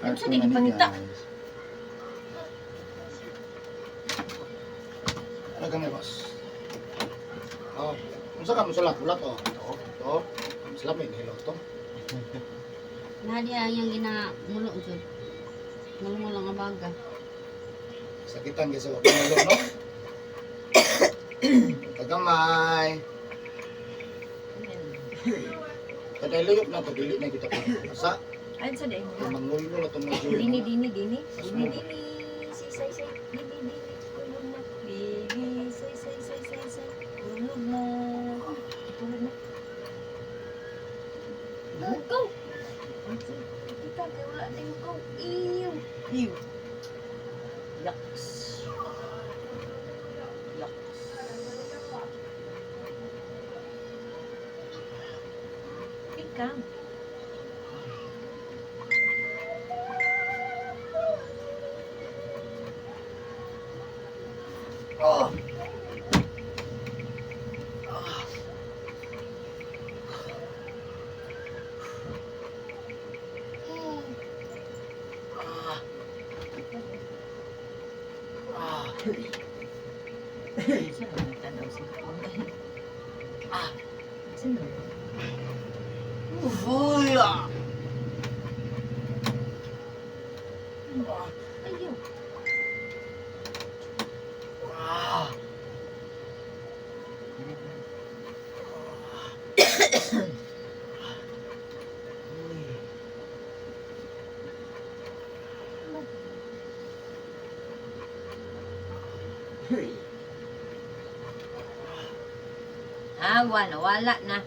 Unsa di gipangita? Ano kami, boss? Oh, unsa ka musulat? Ulat, oh. Ito. Musulat, may nilo to. Nadia yang ginamulo jud. Mulo nga baga. Sakitan kasi wag mulo, no? Tagamay. Kada liyok na to, dili na kita pa. Asa? Ay, sa day mo. Mangulo na itong mga Dini. Say. Dini. Tulog na. Dini. Say. Tulog na. Go. Kita kay wala na yung go. Ew. Yucks. Ikaw. Oh! Siya na nagtanaw si Kuya. Sino? Uy! Ayaw. Wala na.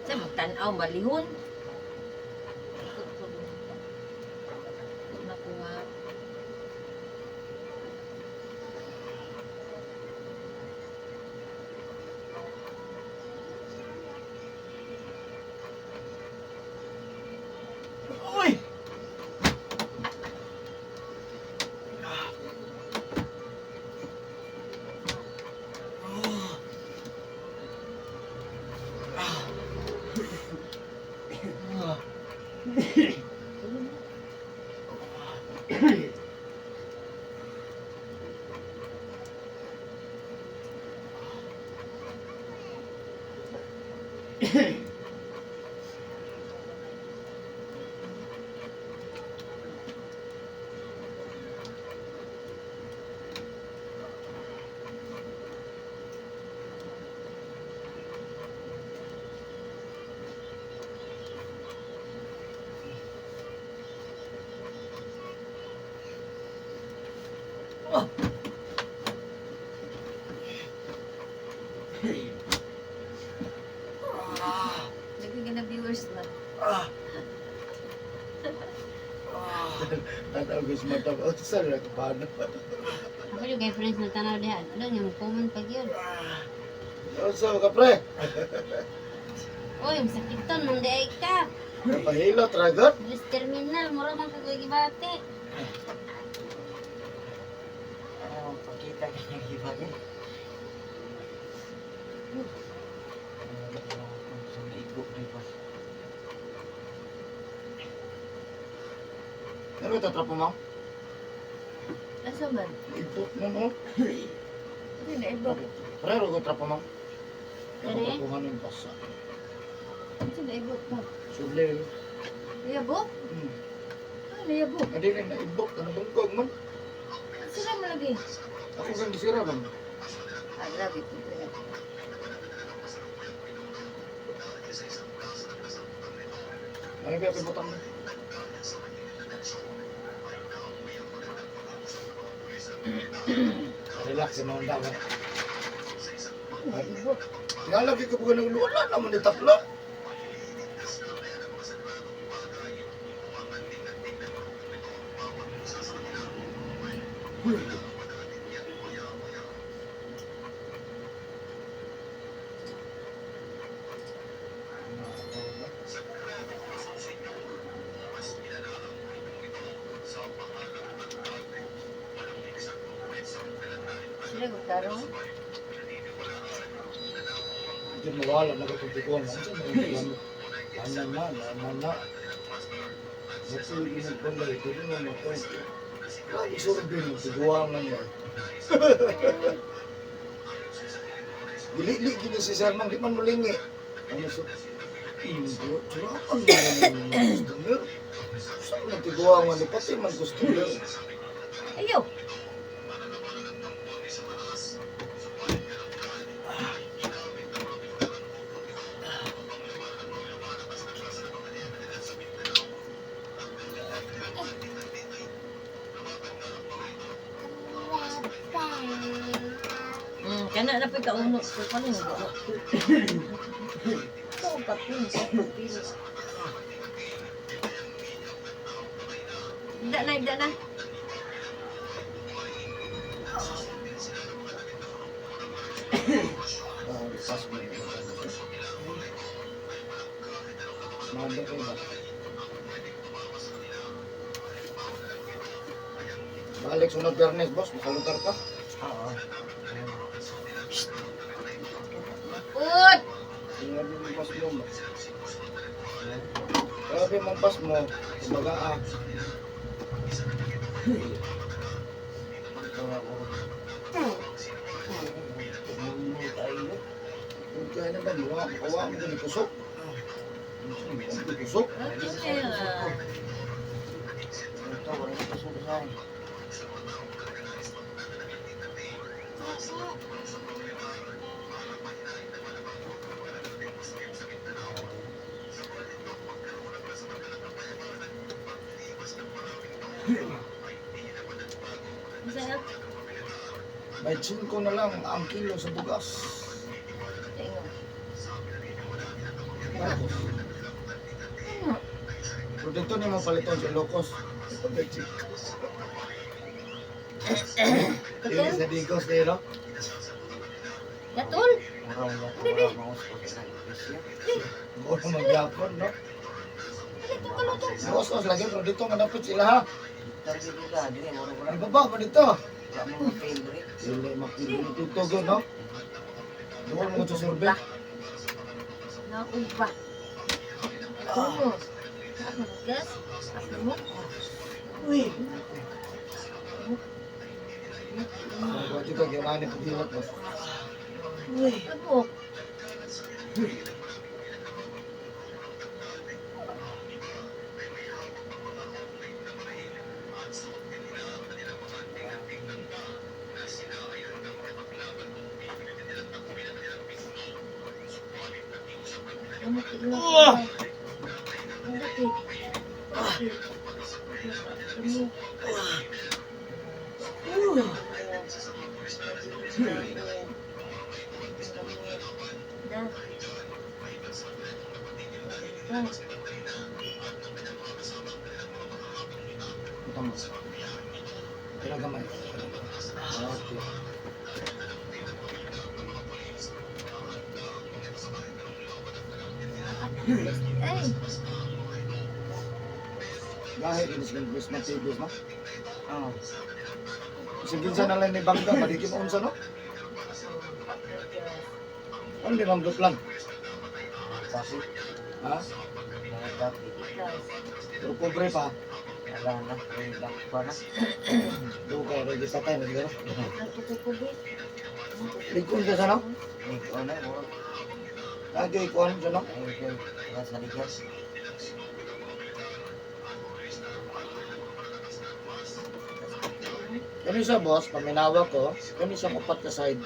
Sa magtanaw balihon. Nakuha. Uy! Naging na viewers na. Tanaw guys mata ba? Saan na kapano? Ako yung kay friends na tanaw diha. Ano yung comment pag yun. Saan ka pre? Oy, sakiton man di ay ka. Napahilot ragot? Bilis terminal, mura man kagoy gibate. Pakita ka ng iba niya. Ano ito trapo mo? Asa man? Ibot mo no? Hindi na iba. Pre, ragot trapo mo? Pre? Kapakuhan yung pasa. Asa na iba pa? Suble. Layabo? Layabo. Hindi rin na ibot. Ano bang kog man? Sila mo lagi. Ako kang gisira man. I love it. Ano kaya pibutang mo? Relax na ang daw. Ibot. Nalagi ka po ng lula naman ni taplo. Sila magtarong. Hindi mawala na kapag tikuan. Ano na? Kasi ginagpanda ito rin naman ito. Grabe sorbet mo, tiguang lang yan. Dili-li gini si Salman, di man mulingi. Ano so? Indo, surapan mo naman yung customer. Saan na tiguang ano, pati man customer. Ayaw. Kana na pa kauno ko pa ni mo. Ko pa pin sa pin. Ida na. Pas mo yun. Mahal kayo ba? Balik sunod Bernes, boss. Makalutar ka. Oo. Ut! Sinabi mo pas mo. Grabe mong pas mo. Kumbaga Ito ako. Tumulong tayo. Kung kaya na ba, makawa mo din kusok. Kusok? Ito, wala ito sulisan. Masaya. May 5 na lang ang kilo sa bugas. Tengo. Tapos. Pero dito na mo paliton sa Ilocos. Ito may 5. Ini sa Digos nila. Datul. Murang na ito, mga uspos na ipisya. Mura magyapon, no?Sos lagi pero dito manapit sila ha. Target kita, dili, murang Ay baba pa dito. wala mo favorite. Hindi makikita dito gyud, no? Doon mo sa sorbet. Na uba. Tumo. Ako gas. Ako mo. Uy! Pwede ka gimana pagdilat mo. Uy! Ako. Ito mo. Pinagamay. Okay. Ay, Dahil inis ng bus na tibus, no? Oo. Kasi ginsa na lang ni Bangga, madikim unsa, no? Ano di mang lang? Kasi, Ha? mga dati, Pero pobre pa. wala na, may back pa na. Doon kayo, ready pa tayo, nagdaro. natutukubi. Ligkon ka sa, no? May ano, murang, Lagi ikuan sa, no? ayun, wala sa ligas. Kani sa boss, paminawa ko, kani sa upat ka side.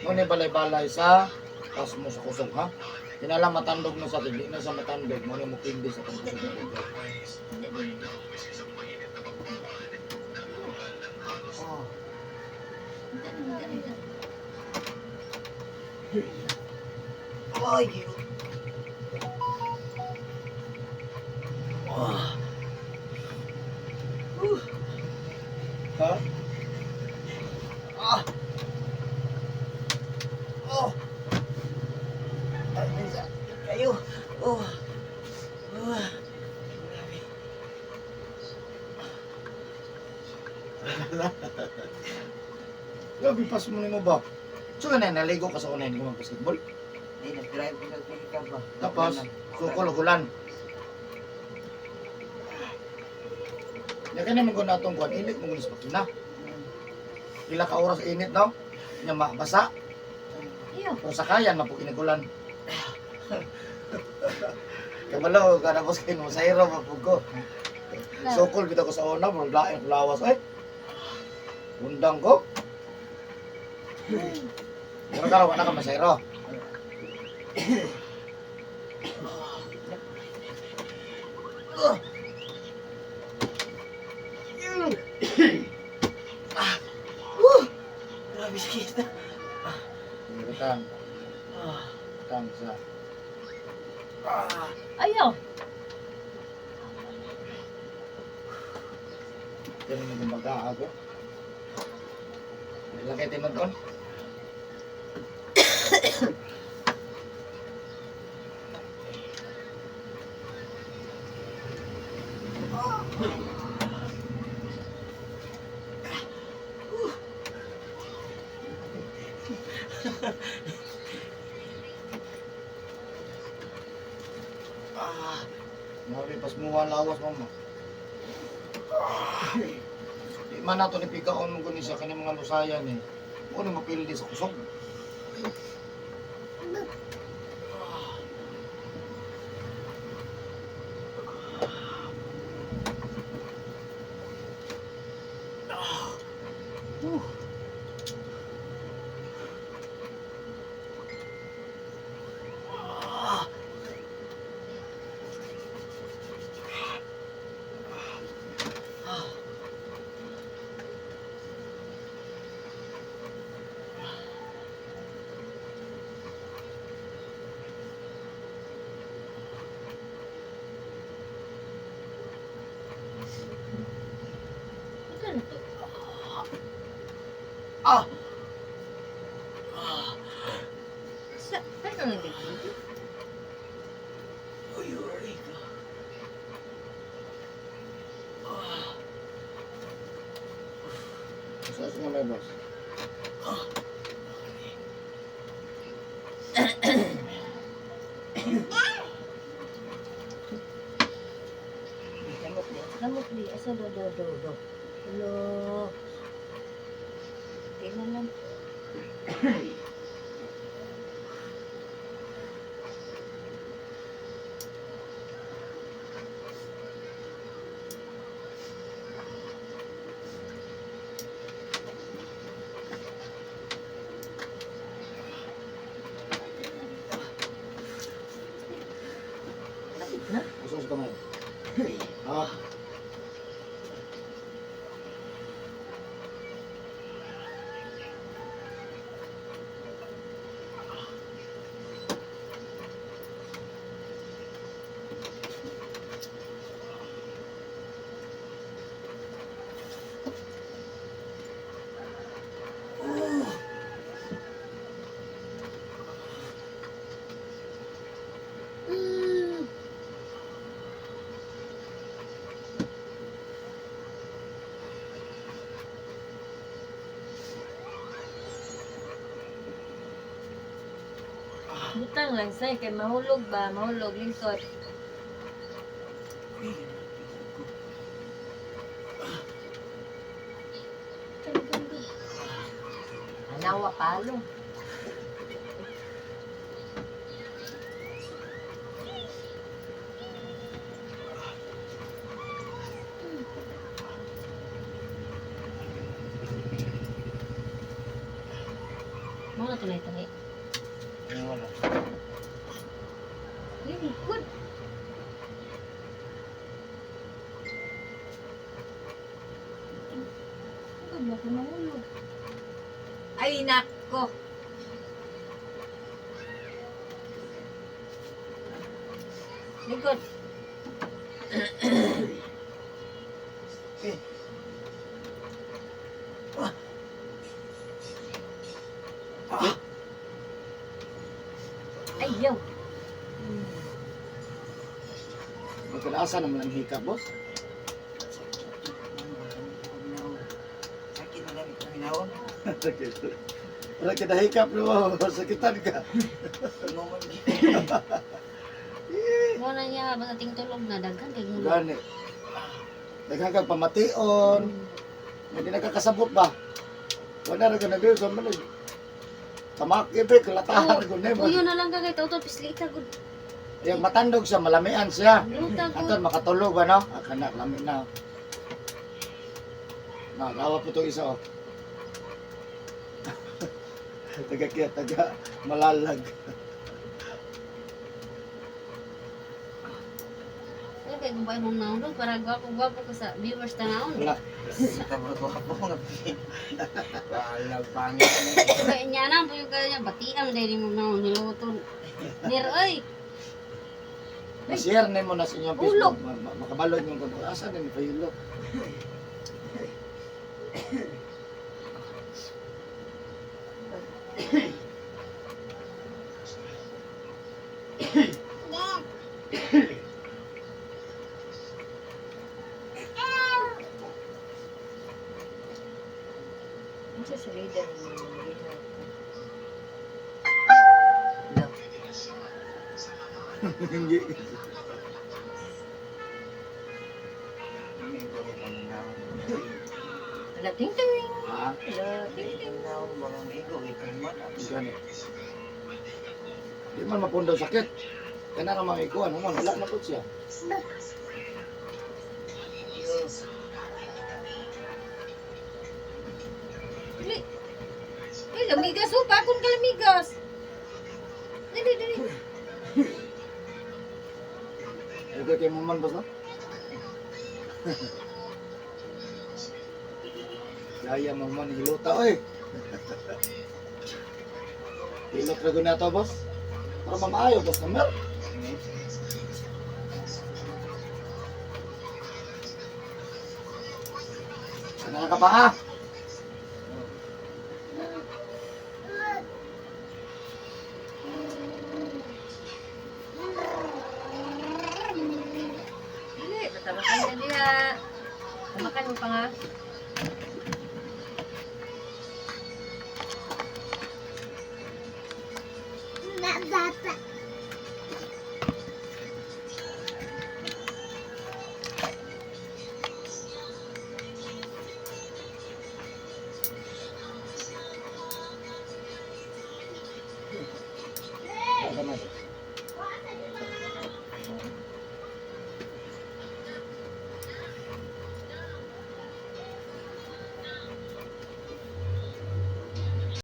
Muna balay-balay sa pas mo sa kusog, ha? Kinala matandog na sa hindi na sa matandog, muna mo pindi sa kusog. Oo. Ay, Ha? ah! Oh! Ay, kayo! Oh! Oh! Grabe, pas mo ni mo ba? So ka na, naligo ka sa una, hindi ko mag-basketball. Hindi, nag-drive ko nag-pick up ba? Tapos, sukol, hulan. Nya kani man gud natong kuan init mo sa makina. Pila ka oras init no? Nya mabasa. Iyo. Pero sakayan mapug inigulan. Kabalo kada boss kin mo sayro mapug ko. Sokol bitaw ko sa una, murag lain ko lawas ay. Undang ko. Murag karawa na ka masayro. Grabe sakit. Butang, Ah. butang sa. Ah. Ayaw. Kaya mo gumbaga ako. Lagay tayo doon. Ah. Mari pas muha lawas mama. Di man nato ni pikaon mo guni siya kani mga lusayan eh. Mo ni mapili sa kusog. Ano to? Ah. Sa, ano nga dito? Uy, Eureka. Ah. Sa sa may boss. Gamot di. Gamot di. Asa do. Hello. Tingnan lang. Lapit na. Usos kamay. Ah, Butang lang say kay mahulog ba? Mahulog lingkod. Anawa palo. Mga tunay-tunay. wala. Lingkod. Ang ganda ko mahulog. Ay nako. Lingkod. Ayaw. Magkalaasa naman ang hikap, boss. Sakit na lang itong hinahon. Sakit. Wala kita hikap no, sakitan ka. Naman Mo na niya habang ating tulog na daghan kay mulo. Gani. Daghang kang pamation. Hindi nakakasabot ba? Wala na ka na dito sa manig. Tamaki ba, kalatahan ko na Uyo na lang ka kay tawto pisli ka gud. Yung matandog siya, malamian siya. Luta ko. Aton, makatulog ba, no? Akanak, lami na. Nagawa po itong isa, oh. taga malalag. Ano kay kung ba imong naon para gwapo ka sa viewers tanawon. Wala. Tabro-gwapo nga. Walang pangit. Kaya niya na po yung kanya batian dahil mo naon niluton. Nir oy. Share mo na sa inyong Ulog. Facebook. Makabalod yung kung asa din pa yung look. Ano sa leader mo? Hindi. Hindi ko rin ang hinahon. Ala, ting ting. Ha? Ala, ting ting. Hinahon ba ang igo? Ikaw man. Gani. Di man mapundaw sakit. Kaya na naman ikuan, wala na po siya. Dili. Ay, lamigas oh, bakon ka lamigas. Dili, dili. Ito kay mo man ba sa? Kaya mo man hiluta, oy. Hilot na na to, boss. Para mamaayo, boss naman. Ano ka pa, ha? Dili, matamakan ka diha. Tamakan mo pa nga. Ano naman?